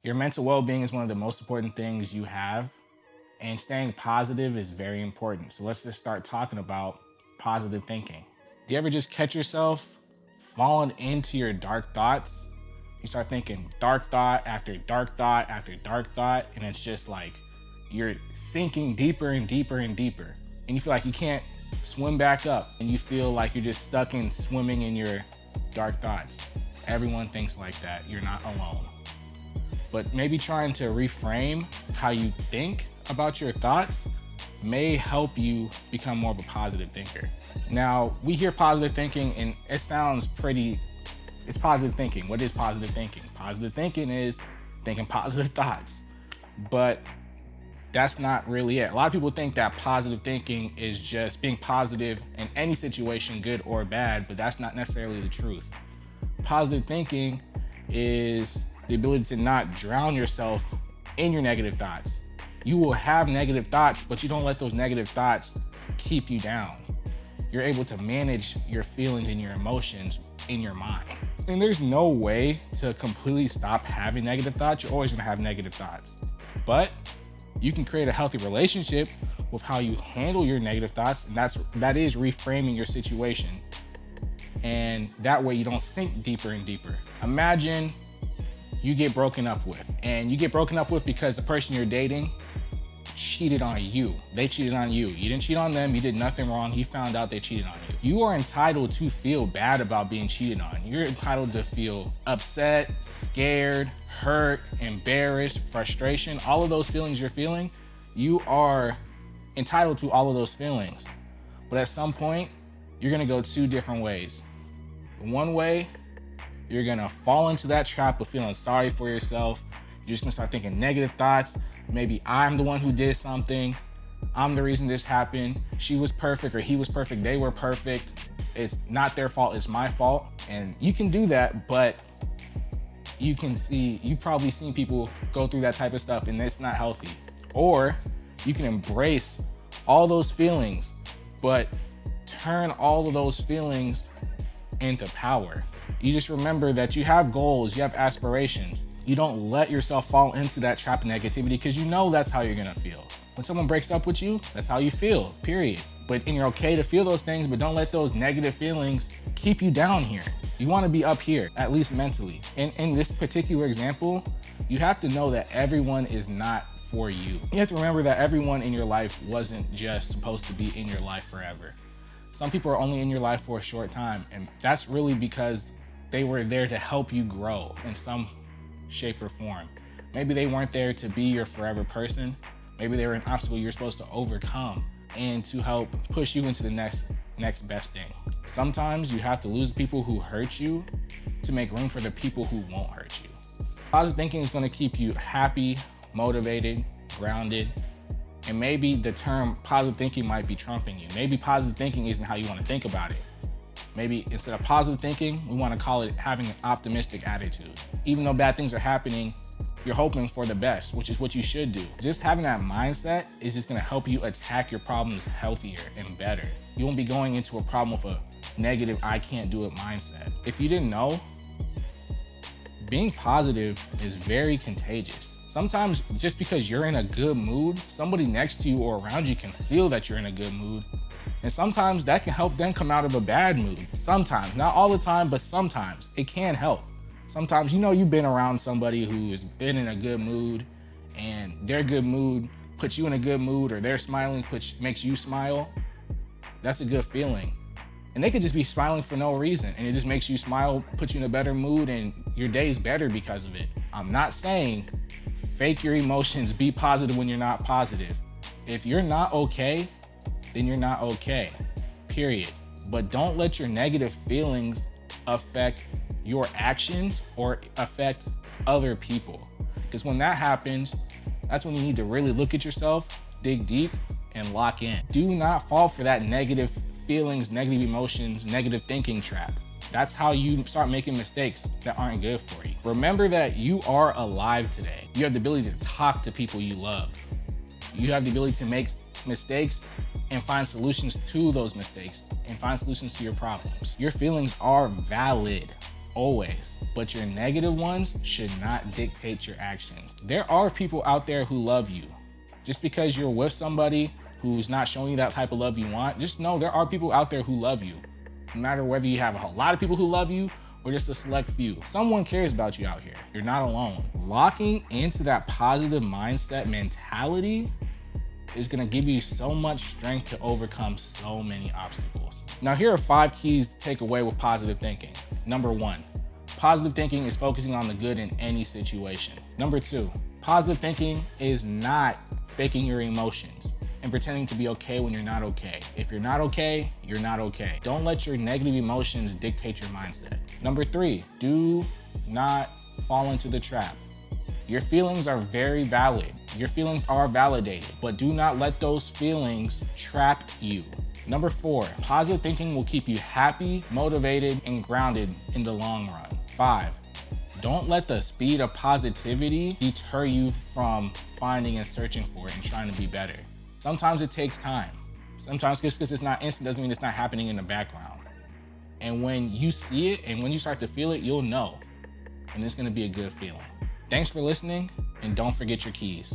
Your mental well-being is one of the most important things you have, and staying positive is very important. So let's just start talking about positive thinking. Do you ever just catch yourself falling into your dark thoughts? You start thinking dark thought after dark thought after dark thought, and it's just like you're sinking deeper and deeper and deeper. And you feel like you can't swim back up, and you feel like you're just stuck in swimming in your dark thoughts. Everyone thinks like that. You're not alone. But maybe trying to reframe how you think about your thoughts may help you become more of a positive thinker. Now, we hear positive thinking and it sounds it's positive thinking. What is positive thinking? Positive thinking is thinking positive thoughts, but that's not really it. A lot of people think that positive thinking is just being positive in any situation, good or bad, but that's not necessarily the truth. Positive thinking is the ability to not drown yourself in your negative thoughts. You will have negative thoughts, but you don't let those negative thoughts keep you down. You're able to manage your feelings and your emotions in your mind. And there's no way to completely stop having negative thoughts. You're always gonna have negative thoughts. But you can create a healthy relationship with how you handle your negative thoughts, and that is reframing your situation. And that way you don't sink deeper and deeper. Imagine you get broken up with, and you get broken up with because the person you're dating cheated on you. They cheated on you. You didn't cheat on them. You did nothing wrong. He found out they cheated on you. You are entitled to feel bad about being cheated on. You're entitled to feel upset, scared, hurt, embarrassed, frustration. All of those feelings you're feeling, you are entitled to all of those feelings. But at some point, you're gonna go two different ways. One way, you're gonna fall into that trap of feeling sorry for yourself. You're just gonna start thinking negative thoughts. Maybe I'm the one who did something. I'm the reason this happened. She was perfect or he was perfect. They were perfect. It's not their fault, it's my fault. And you can do that, but you've probably seen people go through that type of stuff and it's not healthy. Or you can embrace all those feelings, but turn all of those feelings into power. You just remember that you have goals, you have aspirations. You don't let yourself fall into that trap of negativity because you know that's how you're gonna feel. When someone breaks up with you, that's how you feel, period. And you're okay to feel those things, but don't let those negative feelings keep you down here. You wanna be up here, at least mentally. And in this particular example, you have to know that everyone is not for you. You have to remember that everyone in your life wasn't just supposed to be in your life forever. Some people are only in your life for a short time, and that's really because they were there to help you grow in some shape or form. Maybe they weren't there to be your forever person. Maybe they were an obstacle you're supposed to overcome and to help push you into the next best thing. Sometimes you have to lose the people who hurt you to make room for the people who won't hurt you. Positive thinking is going to keep you happy, motivated, grounded, and maybe the term positive thinking might be trumping you. Maybe positive thinking isn't how you want to think about it. Maybe instead of positive thinking, we want to call it having an optimistic attitude. Even though bad things are happening, you're hoping for the best, which is what you should do. Just having that mindset is just going to help you attack your problems healthier and better. You won't be going into a problem with a negative, I can't do it mindset. If you didn't know, being positive is very contagious. Sometimes just because you're in a good mood, somebody next to you or around you can feel that you're in a good mood. And sometimes that can help them come out of a bad mood. Sometimes, not all the time, but sometimes it can help. Sometimes, you've been around somebody who has been in a good mood and their good mood puts you in a good mood, or their smiling makes you smile. That's a good feeling. And they could just be smiling for no reason, and it just makes you smile, puts you in a better mood, and your day's better because of it. I'm not saying fake your emotions, be positive when you're not positive. If you're not okay, then you're not okay, period. But don't let your negative feelings affect your actions or affect other people. Because when that happens, that's when you need to really look at yourself, dig deep, and lock in. Do not fall for that negative feelings, negative emotions, negative thinking trap. That's how you start making mistakes that aren't good for you. Remember that you are alive today. You have the ability to talk to people you love. You have the ability to make mistakes and find solutions to those mistakes and find solutions to your problems. Your feelings are valid. always, but your negative ones should not dictate your actions. There are people out there who love you. Just because you're with somebody who's not showing you that type of love you want, just know there are people out there who love you. No matter whether you have a lot of people who love you or just a select few, someone cares about you out here. You're not alone. Locking into that positive mindset mentality is gonna give you so much strength to overcome so many obstacles. Now, here are 5 keys to take away with positive thinking. Number 1, positive thinking is focusing on the good in any situation. Number 2, positive thinking is not faking your emotions and pretending to be okay when you're not okay. If you're not okay, you're not okay. Don't let your negative emotions dictate your mindset. Number 3, do not fall into the trap. Your feelings are very valid. Your feelings are validated, but do not let those feelings trap you. Number 4, positive thinking will keep you happy, motivated, and grounded in the long run. 5, don't let the speed of positivity deter you from finding and searching for it and trying to be better. Sometimes it takes time. Sometimes just because it's not instant doesn't mean it's not happening in the background. And when you see it and when you start to feel it, you'll know. And it's gonna be a good feeling. Thanks for listening, and don't forget your keys.